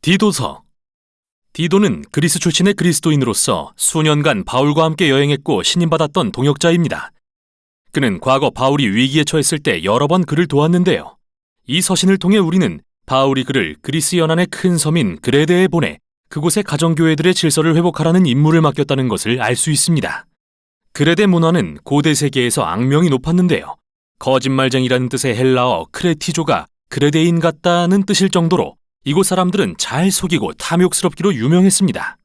디도서. 디도는 그리스 출신의 그리스도인으로서 수년간 바울과 함께 여행했고 신임받았던 동역자입니다. 그는 과거 바울이 위기에 처했을 때 여러 번 그를 도왔는데요. 이 서신을 통해 우리는 바울이 그를 그리스 연안의 큰 섬인 그레데에 보내 그곳의 가정교회들의 질서를 회복하라는 임무를 맡겼다는 것을 알 수 있습니다. 그레데 문화는 고대 세계에서 악명이 높았는데요. 거짓말쟁이라는 뜻의 헬라어 크레티조가 그레데인 같다는 뜻일 정도로 이곳 사람들은 잘 속이고 탐욕스럽기로 유명했습니다.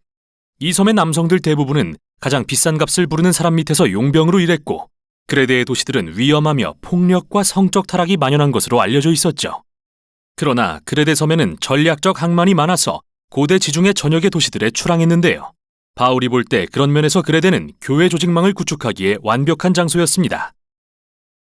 이 섬의 남성들 대부분은 가장 비싼 값을 부르는 사람 밑에서 용병으로 일했고 그레데의 도시들은 위험하며 폭력과 성적 타락이 만연한 것으로 알려져 있었죠. 그러나 그레데 섬에는 전략적 항만이 많아서 고대 지중해 전역의 도시들에 출항했는데요. 바울이 볼 때 그런 면에서 그레데는 교회 조직망을 구축하기에 완벽한 장소였습니다.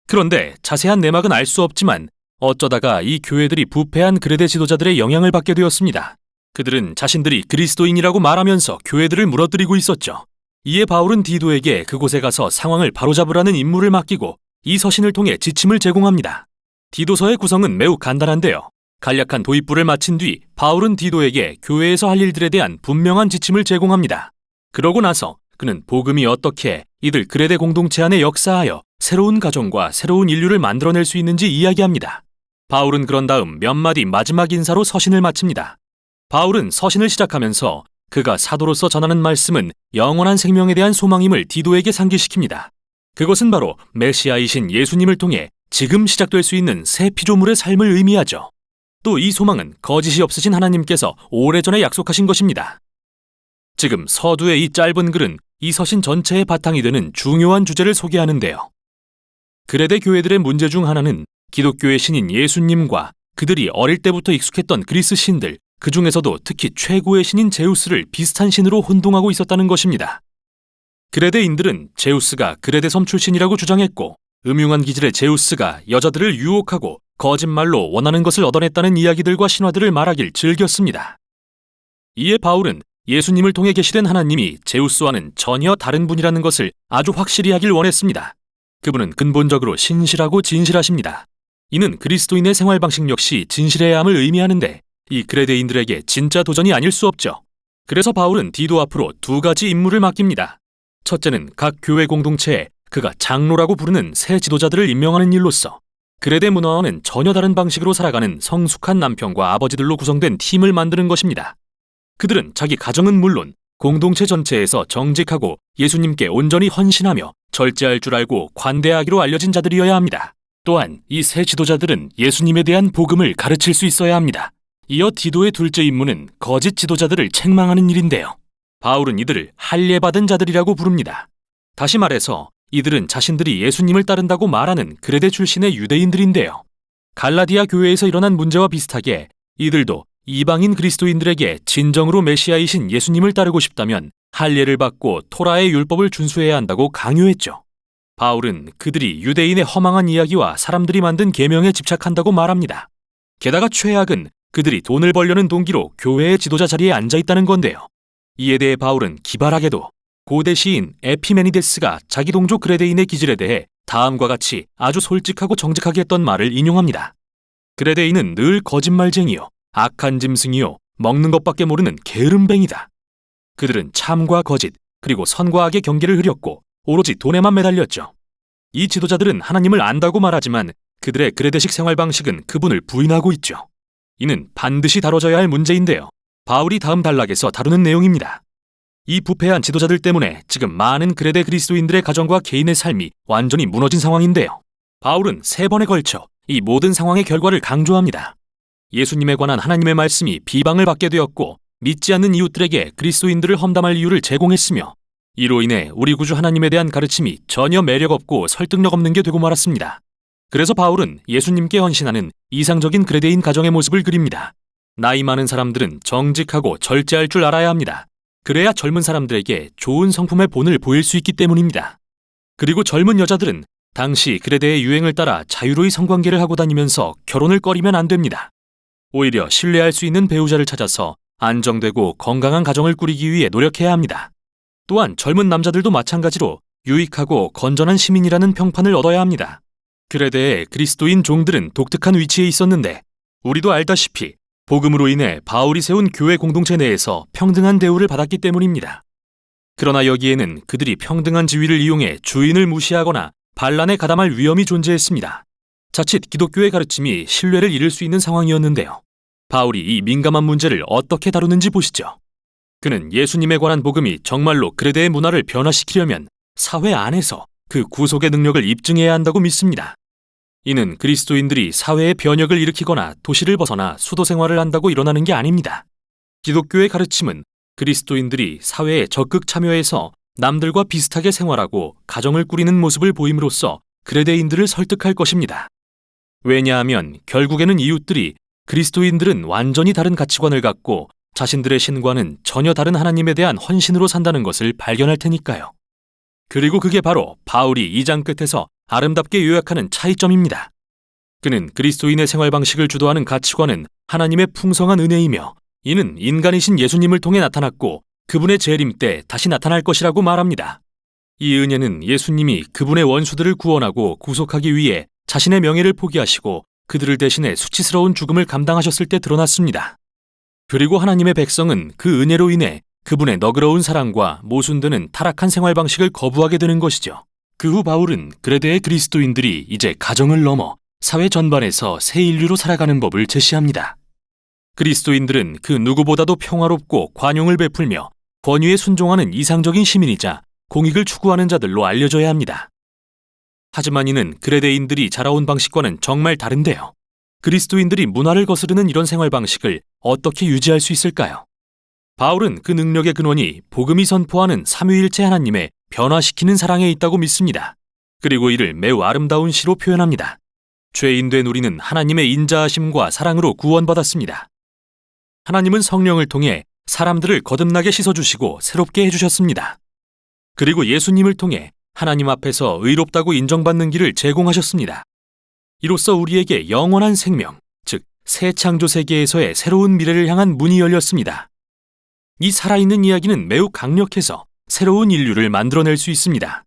그런데 자세한 내막은 알 수 없지만 어쩌다가 이 교회들이 부패한 그레데 지도자들의 영향을 받게 되었습니다. 그들은 자신들이 그리스도인이라고 말하면서 교회들을 무너뜨리고 있었죠. 이에 바울은 디도에게 그곳에 가서 상황을 바로잡으라는 임무를 맡기고 이 서신을 통해 지침을 제공합니다. 디도서의 구성은 매우 간단한데요. 간략한 도입부를 마친 뒤 바울은 디도에게 교회에서 할 일들에 대한 분명한 지침을 제공합니다. 그러고 나서 그는 복음이 어떻게 이들 그레데 공동체 안에 역사하여 새로운 가정과 새로운 인류를 만들어낼 수 있는지 이야기합니다. 바울은 그런 다음 몇 마디 마지막 인사로 서신을 마칩니다. 바울은 서신을 시작하면서 그가 사도로서 전하는 말씀은 영원한 생명에 대한 소망임을 디도에게 상기시킵니다. 그것은 바로 메시아이신 예수님을 통해 지금 시작될 수 있는 새 피조물의 삶을 의미하죠. 또 이 소망은 거짓이 없으신 하나님께서 오래전에 약속하신 것입니다. 지금 서두의 이 짧은 글은 이 서신 전체의 바탕이 되는 중요한 주제를 소개하는데요. 그레데 교회들의 문제 중 하나는 기독교의 신인 예수님과 그들이 어릴 때부터 익숙했던 그리스 신들, 그 중에서도 특히 최고의 신인 제우스를 비슷한 신으로 혼동하고 있었다는 것입니다. 그레데인들은 제우스가 그레데 섬 출신이라고 주장했고 음흉한 기질의 제우스가 여자들을 유혹하고 거짓말로 원하는 것을 얻어냈다는 이야기들과 신화들을 말하길 즐겼습니다. 이에 바울은 예수님을 통해 계시된 하나님이 제우스와는 전혀 다른 분이라는 것을 아주 확실히 하길 원했습니다. 그분은 근본적으로 신실하고 진실하십니다. 이는 그리스도인의 생활 방식 역시 진실해야 함을 의미하는데 이 그레데인들에게 진짜 도전이 아닐 수 없죠. 그래서 바울은 디도 앞으로 두 가지 임무를 맡깁니다. 첫째는 각 교회 공동체에 그가 장로라고 부르는 새 지도자들을 임명하는 일로서 그레데 문화와는 전혀 다른 방식으로 살아가는 성숙한 남편과 아버지들로 구성된 팀을 만드는 것입니다. 그들은 자기 가정은 물론 공동체 전체에서 정직하고 예수님께 온전히 헌신하며 절제할 줄 알고 관대하기로 알려진 자들이어야 합니다. 또한 이 새 지도자들은 예수님에 대한 복음을 가르칠 수 있어야 합니다. 이어 디도의 둘째 임무는 거짓 지도자들을 책망하는 일인데요. 바울은 이들을 할례받은 자들이라고 부릅니다. 다시 말해서 이들은 자신들이 예수님을 따른다고 말하는 그레데 출신의 유대인들인데요. 갈라디아 교회에서 일어난 문제와 비슷하게 이들도 이방인 그리스도인들에게 진정으로 메시아이신 예수님을 따르고 싶다면 할례를 받고 토라의 율법을 준수해야 한다고 강요했죠. 바울은 그들이 유대인의 허망한 이야기와 사람들이 만든 계명에 집착한다고 말합니다. 게다가 최악은 그들이 돈을 벌려는 동기로 교회의 지도자 자리에 앉아 있다는 건데요. 이에 대해 바울은 기발하게도 고대 시인 에피메니데스가 자기 동족 그레데인의 기질에 대해 다음과 같이 아주 솔직하고 정직하게 했던 말을 인용합니다. 그레데인은 늘 거짓말쟁이요, 악한 짐승이요, 먹는 것밖에 모르는 게으름뱅이다. 그들은 참과 거짓, 그리고 선과 악의 경계를 흐렸고 오로지 돈에만 매달렸죠. 이 지도자들은 하나님을 안다고 말하지만 그들의 그레데식 생활 방식은 그분을 부인하고 있죠. 이는 반드시 다뤄져야 할 문제인데요. 바울이 다음 단락에서 다루는 내용입니다. 이 부패한 지도자들 때문에 지금 많은 그레데 그리스도인들의 가정과 개인의 삶이 완전히 무너진 상황인데요. 바울은 3번에 걸쳐 이 모든 상황의 결과를 강조합니다. 예수님에 관한 하나님의 말씀이 비방을 받게 되었고 믿지 않는 이웃들에게 그리스도인들을 험담할 이유를 제공했으며 이로 인해 우리 구주 하나님에 대한 가르침이 전혀 매력없고 설득력 없는 게 되고 말았습니다. 그래서 바울은 예수님께 헌신하는 이상적인 그레데인 가정의 모습을 그립니다. 나이 많은 사람들은 정직하고 절제할 줄 알아야 합니다. 그래야 젊은 사람들에게 좋은 성품의 본을 보일 수 있기 때문입니다. 그리고 젊은 여자들은 당시 그레데의 유행을 따라 자유로이 성관계를 하고 다니면서 결혼을 꺼리면 안 됩니다. 오히려 신뢰할 수 있는 배우자를 찾아서 안정되고 건강한 가정을 꾸리기 위해 노력해야 합니다. 또한 젊은 남자들도 마찬가지로 유익하고 건전한 시민이라는 평판을 얻어야 합니다. 그레데의 그리스도인 종들은 독특한 위치에 있었는데 우리도 알다시피 복음으로 인해 바울이 세운 교회 공동체 내에서 평등한 대우를 받았기 때문입니다. 그러나 여기에는 그들이 평등한 지위를 이용해 주인을 무시하거나 반란에 가담할 위험이 존재했습니다. 자칫 기독교의 가르침이 신뢰를 잃을 수 있는 상황이었는데요. 바울이 이 민감한 문제를 어떻게 다루는지 보시죠. 그는 예수님에 관한 복음이 정말로 그레데의 문화를 변화시키려면 사회 안에서 그 구속의 능력을 입증해야 한다고 믿습니다. 이는 그리스도인들이 사회에 변혁을 일으키거나 도시를 벗어나 수도 생활을 한다고 일어나는 게 아닙니다. 기독교의 가르침은 그리스도인들이 사회에 적극 참여해서 남들과 비슷하게 생활하고 가정을 꾸리는 모습을 보임으로써 그레데인들을 설득할 것입니다. 왜냐하면 결국에는 이웃들이 그리스도인들은 완전히 다른 가치관을 갖고 자신들의 신과는 전혀 다른 하나님에 대한 헌신으로 산다는 것을 발견할 테니까요. 그리고 그게 바로 바울이 2장 끝에서 아름답게 요약하는 차이점입니다. 그는 그리스도인의 생활 방식을 주도하는 가치관은 하나님의 풍성한 은혜이며 이는 인간이신 예수님을 통해 나타났고 그분의 재림 때 다시 나타날 것이라고 말합니다. 이 은혜는 예수님이 그분의 원수들을 구원하고 구속하기 위해 자신의 명예를 포기하시고 그들을 대신해 수치스러운 죽음을 감당하셨을 때 드러났습니다. 그리고 하나님의 백성은 그 은혜로 인해 그분의 너그러운 사랑과 모순되는 타락한 생활 방식을 거부하게 되는 것이죠. 그 후 바울은 그레데의 그리스도인들이 이제 가정을 넘어 사회 전반에서 새 인류로 살아가는 법을 제시합니다. 그리스도인들은 그 누구보다도 평화롭고 관용을 베풀며 권위에 순종하는 이상적인 시민이자 공익을 추구하는 자들로 알려져야 합니다. 하지만 이는 그레데인들이 자라온 방식과는 정말 다른데요. 그리스도인들이 문화를 거스르는 이런 생활 방식을 어떻게 유지할 수 있을까요? 바울은 그 능력의 근원이 복음이 선포하는 삼위일체 하나님의 변화시키는 사랑에 있다고 믿습니다. 그리고 이를 매우 아름다운 시로 표현합니다. 죄인된 우리는 하나님의 인자하심과 사랑으로 구원받았습니다. 하나님은 성령을 통해 사람들을 거듭나게 씻어주시고 새롭게 해주셨습니다. 그리고 예수님을 통해 하나님 앞에서 의롭다고 인정받는 길을 제공하셨습니다. 이로써 우리에게 영원한 생명, 즉 새 창조 세계에서의 새로운 미래를 향한 문이 열렸습니다. 이 살아있는 이야기는 매우 강력해서 새로운 인류를 만들어낼 수 있습니다.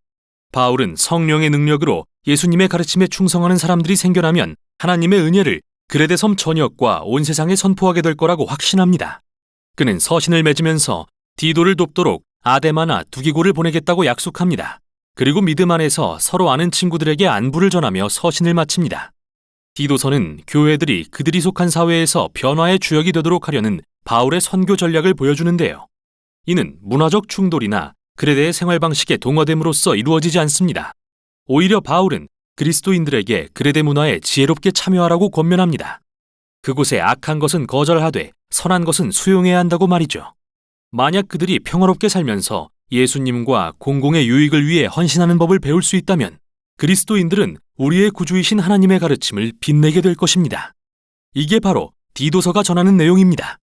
바울은 성령의 능력으로 예수님의 가르침에 충성하는 사람들이 생겨나면 하나님의 은혜를 그레데 섬 전역과 온 세상에 선포하게 될 거라고 확신합니다. 그는 서신을 맺으면서 디도를 돕도록 아데마나 두기고를 보내겠다고 약속합니다. 그리고 믿음 안에서 서로 아는 친구들에게 안부를 전하며 서신을 마칩니다. 디도서는 교회들이 그들이 속한 사회에서 변화의 주역이 되도록 하려는 바울의 선교 전략을 보여주는데요. 이는 문화적 충돌이나 그레데의 생활 방식의 동화됨으로써 이루어지지 않습니다. 오히려 바울은 그리스도인들에게 그레데 문화에 지혜롭게 참여하라고 권면합니다. 그곳에 악한 것은 거절하되 선한 것은 수용해야 한다고 말이죠. 만약 그들이 평화롭게 살면서 예수님과 공공의 유익을 위해 헌신하는 법을 배울 수 있다면 그리스도인들은 우리의 구주이신 하나님의 가르침을 빛내게 될 것입니다. 이게 바로 디도서가 전하는 내용입니다.